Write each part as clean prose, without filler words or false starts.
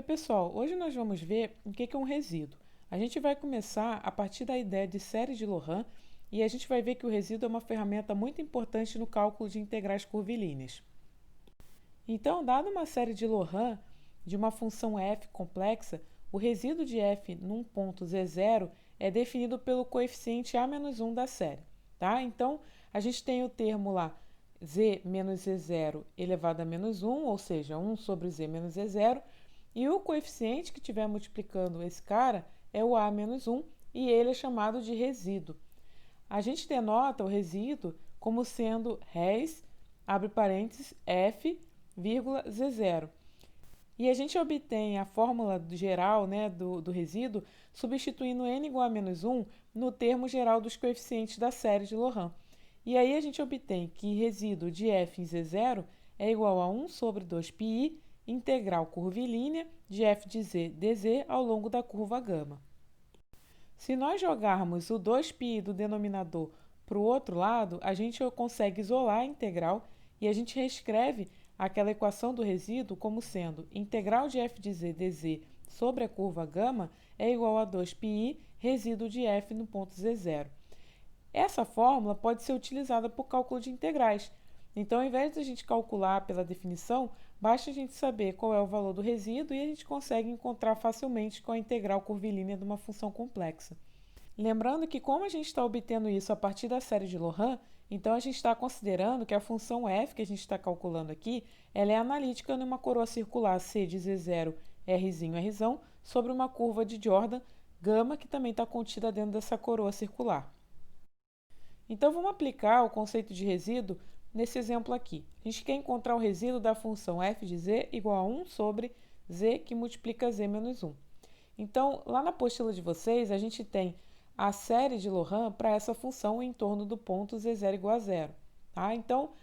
Oi, pessoal! Hoje nós vamos ver o que é um resíduo. A gente vai começar a partir da ideia de série de Loran e a gente vai ver que o resíduo é uma ferramenta muito importante no cálculo de integrais curvilíneas. Então, dada uma série de Loran de uma função f complexa, o resíduo de f num ponto z0 é definido pelo coeficiente a-1 da série. Tá? Então, a gente tem o termo lá z menos z0 elevado a menos 1, ou seja, 1 sobre z menos z0, e o coeficiente que estiver multiplicando esse cara é o a menos 1 e ele é chamado de resíduo. A gente denota o resíduo como sendo res, abre parênteses, f, vírgula, z0. E a gente obtém a fórmula geral, né, do resíduo substituindo n igual a menos 1 no termo geral dos coeficientes da série de Loran. E aí a gente obtém que resíduo de f em z0 é igual a 1 sobre 2πi integral curvilínea de f de z dz ao longo da curva gama. Se nós jogarmos o 2πi do denominador para o outro lado, a gente consegue isolar a integral e a gente reescreve aquela equação do resíduo como sendo integral de f de z dz sobre a curva gama é igual a 2πi resíduo de f no ponto z0. Essa fórmula pode ser utilizada para o cálculo de integrais. Então, ao invés de a gente calcular pela definição, basta a gente saber qual é o valor do resíduo e a gente consegue encontrar facilmente com a integral curvilínea de uma função complexa. Lembrando que, como a gente está obtendo isso a partir da série de Loran, então a gente está considerando que a função f que a gente está calculando aqui, ela é analítica numa coroa circular C de Z0 Rzinho Rzão sobre uma curva de Jordan gama que também está contida dentro dessa coroa circular. Então, vamos aplicar o conceito de resíduo nesse exemplo aqui. A gente quer encontrar o resíduo da função f de z igual a 1 sobre z que multiplica z menos 1. Então, lá na apostila de vocês, a gente tem a série de Loran para essa função em torno do ponto z0 igual a 0. Tá? Então,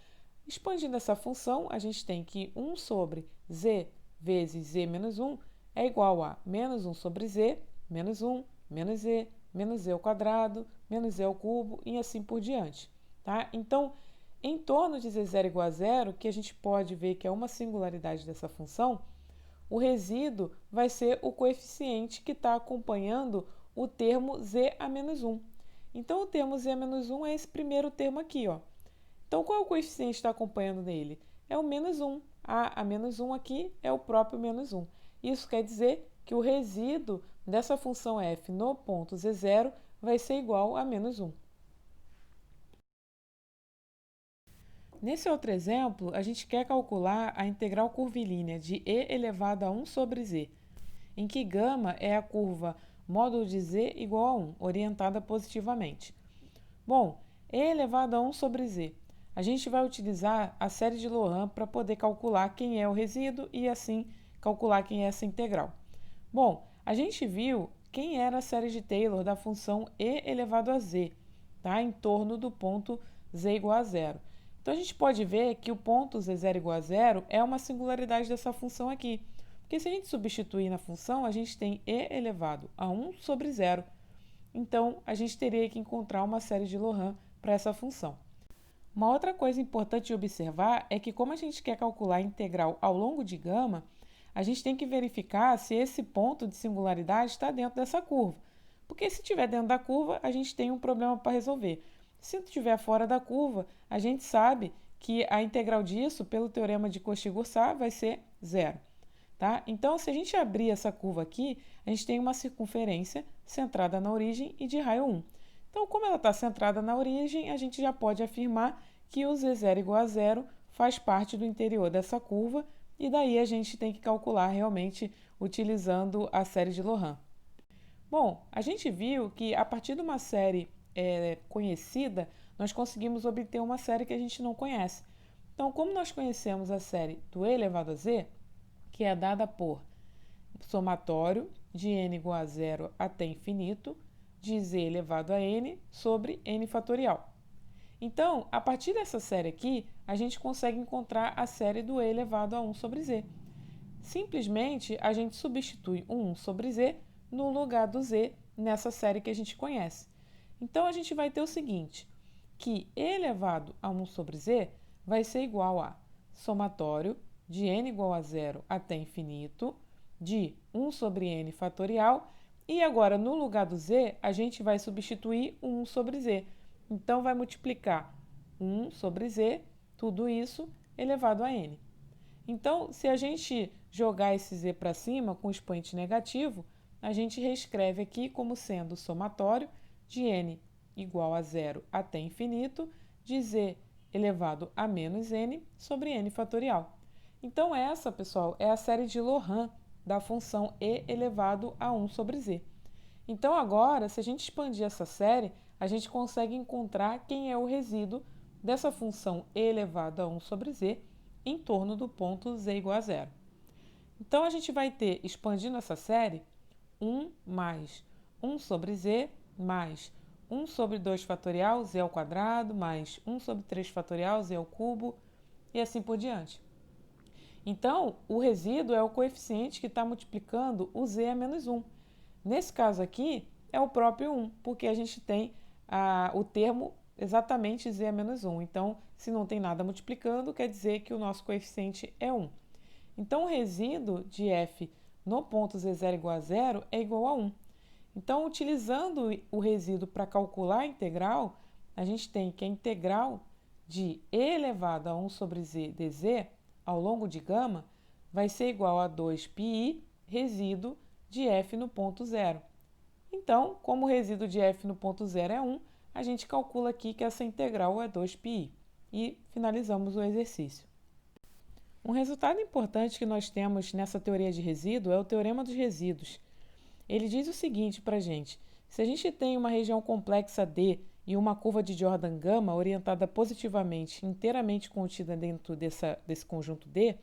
expandindo essa função, a gente tem que 1 sobre z vezes z menos 1 é igual a menos 1 sobre z, menos 1, menos z ao quadrado, menos z ao cubo e assim por diante. Tá? Então, em torno de z0 igual a 0, que a gente pode ver que é uma singularidade dessa função, o resíduo vai ser o coeficiente que está acompanhando o termo z a menos 1. Então, o termo z a menos 1 é esse primeiro termo aqui. Ó. Então, qual é o coeficiente que está acompanhando nele? É o menos 1. A menos 1 aqui é o próprio menos 1. Isso quer dizer que o resíduo dessa função f no ponto z0 vai ser igual a menos 1. Nesse outro exemplo, a gente quer calcular a integral curvilínea de e elevado a 1 sobre z, em que gama é a curva módulo de z igual a 1, orientada positivamente. Bom, e elevado a 1 sobre z. A gente vai utilizar a série de Loran para poder calcular quem é o resíduo e assim calcular quem é essa integral. Bom, a gente viu quem era a série de Taylor da função e elevado a z, tá? Em torno do ponto z igual a 0. Então, a gente pode ver que o ponto z0 igual a 0 é uma singularidade dessa função aqui. Porque se a gente substituir na função, a gente tem e elevado a 1 sobre 0. Então, a gente teria que encontrar uma série de Loran para essa função. Uma outra coisa importante de observar é que, como a gente quer calcular a integral ao longo de gama, a gente tem que verificar se esse ponto de singularidade está dentro dessa curva. Porque se estiver dentro da curva, a gente tem um problema para resolver. Se estiver fora da curva, a gente sabe que a integral disso, pelo teorema de Cauchy-Goursat, vai ser zero. Tá? Então, se a gente abrir essa curva aqui, a gente tem uma circunferência centrada na origem e de raio 1. Então, como ela está centrada na origem, a gente já pode afirmar que o z0 igual a 0 faz parte do interior dessa curva e daí a gente tem que calcular realmente utilizando a série de Loran. Bom, a gente viu que a partir de uma série conhecida, nós conseguimos obter uma série que a gente não conhece. Então, como nós conhecemos a série do e elevado a z, que é dada por somatório de n igual a 0 até infinito, de z elevado a n sobre n fatorial. Então, a partir dessa série aqui, a gente consegue encontrar a série do e elevado a 1 sobre z. Simplesmente, a gente substitui o 1 sobre z no lugar do z nessa série que a gente conhece. Então, a gente vai ter o seguinte, que e elevado a 1 sobre z vai ser igual a somatório de n igual a 0 até infinito de 1 sobre n fatorial. E agora, no lugar do z, a gente vai substituir o 1 sobre z. Então, vai multiplicar 1 sobre z, tudo isso elevado a n. Então, se a gente jogar esse z para cima com expoente negativo, a gente reescreve aqui como sendo o somatório de n igual a zero até infinito, de z elevado a menos n sobre n fatorial. Então, essa, pessoal, é a série de Loran da função e elevado a 1 sobre z. Então, agora, se a gente expandir essa série, a gente consegue encontrar quem é o resíduo dessa função e elevado a 1 sobre z em torno do ponto z igual a zero. Então, a gente vai ter, expandindo essa série, 1 mais 1 sobre z mais 1 sobre 2 fatorial, z ao quadrado, mais 1 sobre 3 fatorial, z ao cubo, e assim por diante. Então, o resíduo é o coeficiente que está multiplicando o z a menos 1. Nesse caso aqui, é o próprio 1, porque a gente tem o termo exatamente z a menos 1. Então, se não tem nada multiplicando, quer dizer que o nosso coeficiente é 1. Então, o resíduo de f no ponto z0 igual a zero é igual a 1. Então, utilizando o resíduo para calcular a integral, a gente tem que a integral de e elevado a 1 sobre z dz ao longo de gama vai ser igual a 2πi resíduo de f no ponto zero. Então, como o resíduo de f no ponto zero é 1, a gente calcula aqui que essa integral é 2πi. E finalizamos o exercício. Um resultado importante que nós temos nessa teoria de resíduo é o teorema dos resíduos. Ele diz o seguinte para a gente: se a gente tem uma região complexa D e uma curva de Jordan gama orientada positivamente, inteiramente contida dentro desse conjunto D,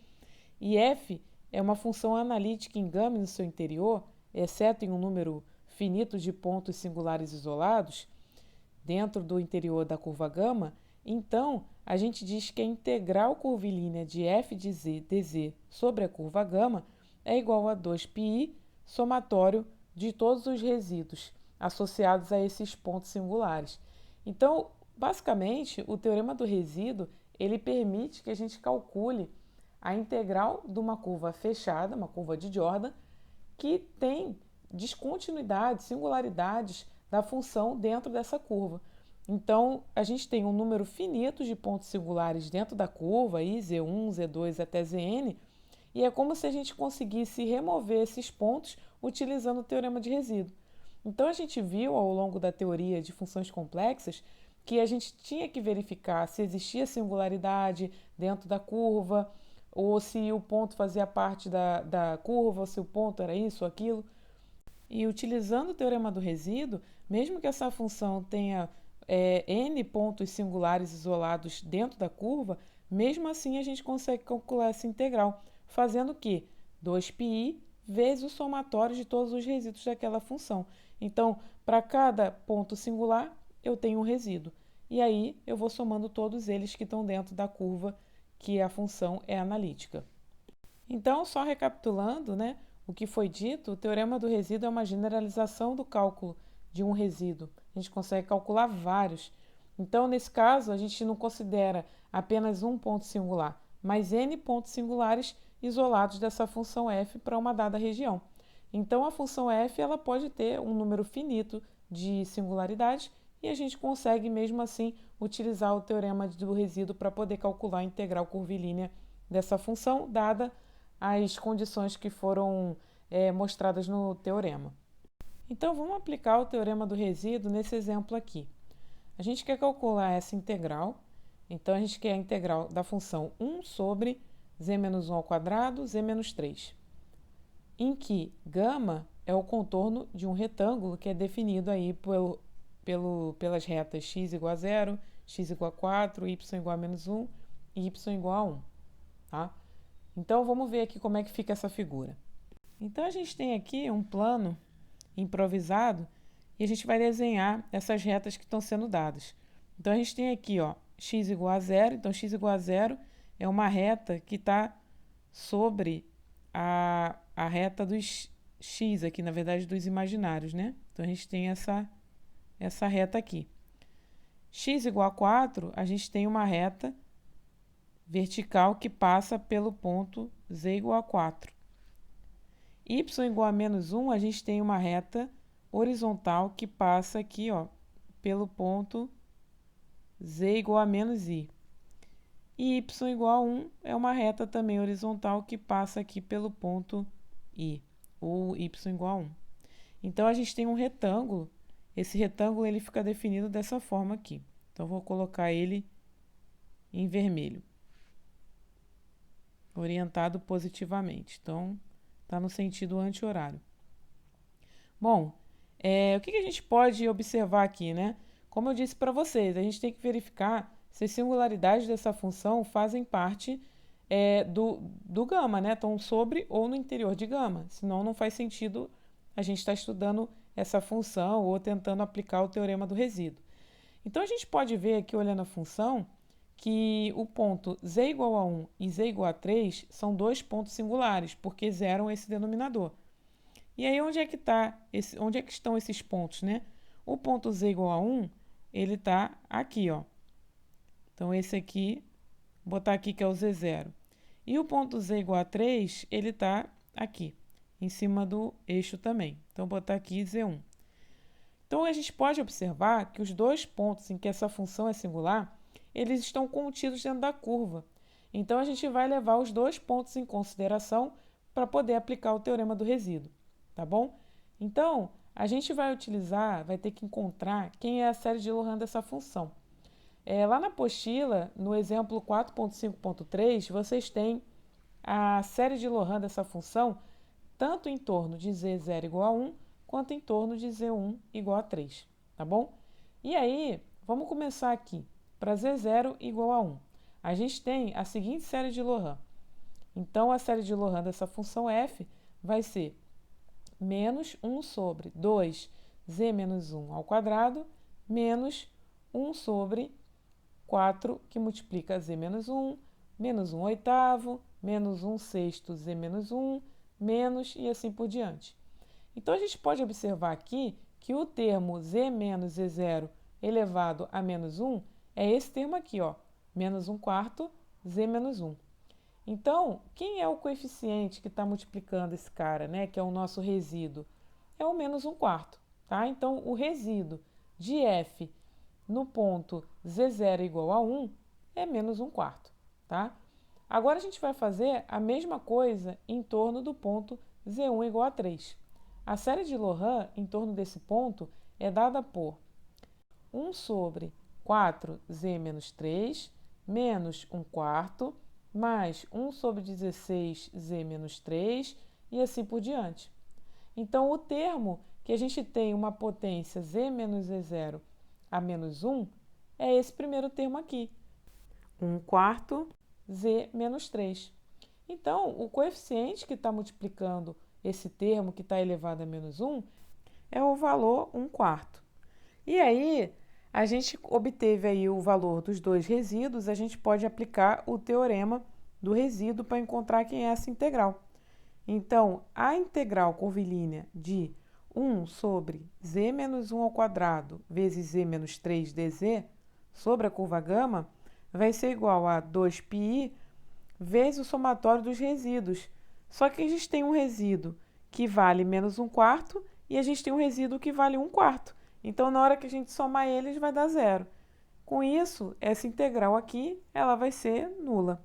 e f é uma função analítica em gama no seu interior, exceto em um número finito de pontos singulares isolados, dentro do interior da curva gama, então a gente diz que a integral curvilínea de f de z dz sobre a curva gama é igual a 2πi somatório de todos os resíduos associados a esses pontos singulares. Então, basicamente, o teorema do resíduo ele permite que a gente calcule a integral de uma curva fechada, uma curva de Jordan, que tem descontinuidades, singularidades da função dentro dessa curva. Então, a gente tem um número finito de pontos singulares dentro da curva, aí, Z1, Z2 até Zn, e é como se a gente conseguisse remover esses pontos utilizando o teorema de resíduo. Então, a gente viu ao longo da teoria de funções complexas que a gente tinha que verificar se existia singularidade dentro da curva, ou se o ponto fazia parte da curva, ou se o ponto era isso ou aquilo. E utilizando o teorema do resíduo, mesmo que essa função tenha n pontos singulares isolados dentro da curva, mesmo assim a gente consegue calcular essa integral, fazendo o quê? 2πi vezes o somatório de todos os resíduos daquela função. Então, para cada ponto singular, eu tenho um resíduo. E aí, eu vou somando todos eles que estão dentro da curva que a função é analítica. Então, só recapitulando, né, o que foi dito, o teorema do resíduo é uma generalização do cálculo de um resíduo. A gente consegue calcular vários. Então, nesse caso, a gente não considera apenas um ponto singular, mas n pontos singulares isolados dessa função f para uma dada região. Então, a função f ela pode ter um número finito de singularidades e a gente consegue, mesmo assim, utilizar o teorema do resíduo para poder calcular a integral curvilínea dessa função, dada as condições que foram mostradas no teorema. Então, vamos aplicar o teorema do resíduo nesse exemplo aqui. A gente quer calcular essa integral, então a gente quer a integral da função 1 sobre z menos 1 ao quadrado, z menos 3, em que gama é o contorno de um retângulo que é definido aí pelas retas x igual a 0, x igual a 4, y igual a menos 1 e y igual a 1. Tá? Então, vamos ver aqui como é que fica essa figura. Então, a gente tem aqui um plano improvisado e a gente vai desenhar essas retas que estão sendo dadas. Então, a gente tem aqui, ó, x igual a 0. Então, x igual a 0 é uma reta que está sobre a reta dos x aqui, na verdade, dos imaginários, né? Então, a gente tem essa reta aqui. X igual a 4, a gente tem uma reta vertical que passa pelo ponto z igual a 4. y igual a menos 1, a gente tem uma reta horizontal que passa aqui, ó, pelo ponto z igual a menos i. E y igual a 1 é uma reta também horizontal que passa aqui pelo ponto I, ou y igual a 1. Então, a gente tem um retângulo. Esse retângulo ele fica definido dessa forma aqui. Então, vou colocar ele em vermelho, orientado positivamente. Então, está no sentido anti-horário. Bom, o que a gente pode observar aqui, né? Como eu disse para vocês, a gente tem que verificar se as singularidades dessa função fazem parte do gama, né? Estão sobre ou no interior de gama. Senão, não faz sentido a gente estar estudando essa função ou tentando aplicar o teorema do resíduo. Então, a gente pode ver aqui, olhando a função, que o ponto z igual a 1 e z igual a 3 são dois pontos singulares, porque zeram esse denominador. E aí, onde é que estão esses pontos, né? O ponto z igual a 1, ele está aqui, ó. Então, esse aqui, vou botar aqui que é o z0. E o ponto z igual a 3, ele está aqui, em cima do eixo também. Então, vou botar aqui z1. Então, a gente pode observar que os dois pontos em que essa função é singular, eles estão contidos dentro da curva. Então, a gente vai levar os dois pontos em consideração para poder aplicar o teorema do resíduo, tá bom? Então, a gente vai ter que encontrar quem é a série de Loran dessa função. Lá na apostila, no exemplo 4.5.3, vocês têm a série de Loran dessa função tanto em torno de z0 igual a 1, quanto em torno de z1 igual a 3, tá bom? E aí, vamos começar aqui. Para z0 igual a 1, a gente tem a seguinte série de Loran. Então, a série de Loran dessa função f vai ser menos 1 sobre 2z menos 1 ao quadrado, menos 1 sobre 4, que multiplica z menos 1, menos 1 oitavo, menos 1 sexto z menos 1, menos e assim por diante. Então, a gente pode observar aqui que o termo z menos z0 elevado a menos 1 é esse termo aqui, ó, menos 1 quarto z menos 1. Então, quem é o coeficiente que está multiplicando esse cara, né, que é o nosso resíduo? É o menos 1 quarto, tá? Então, o resíduo de f no ponto z0 igual a 1 é menos 1 quarto, tá? Agora, a gente vai fazer a mesma coisa em torno do ponto z1 igual a 3. A série de Loran em torno desse ponto é dada por 1 sobre 4z menos 3, menos 1 quarto, mais 1 sobre 16z menos 3, e assim por diante. Então, o termo que a gente tem uma potência z menos z0 a menos 1 é esse primeiro termo aqui, 1 quarto z menos 3. Então, o coeficiente que está multiplicando esse termo que está elevado a menos 1 é o valor 1 quarto. E aí, a gente obteve aí o valor dos dois resíduos, a gente pode aplicar o teorema do resíduo para encontrar quem é essa integral. Então, a integral curvilínea de 1 sobre z menos 1 ao quadrado vezes z menos 3 dz sobre a curva gama vai ser igual a 2πi vezes o somatório dos resíduos. Só que a gente tem um resíduo que vale menos 1 quarto e a gente tem um resíduo que vale 1 quarto. Então, na hora que a gente somar eles, vai dar zero. Com isso, essa integral aqui, ela vai ser nula.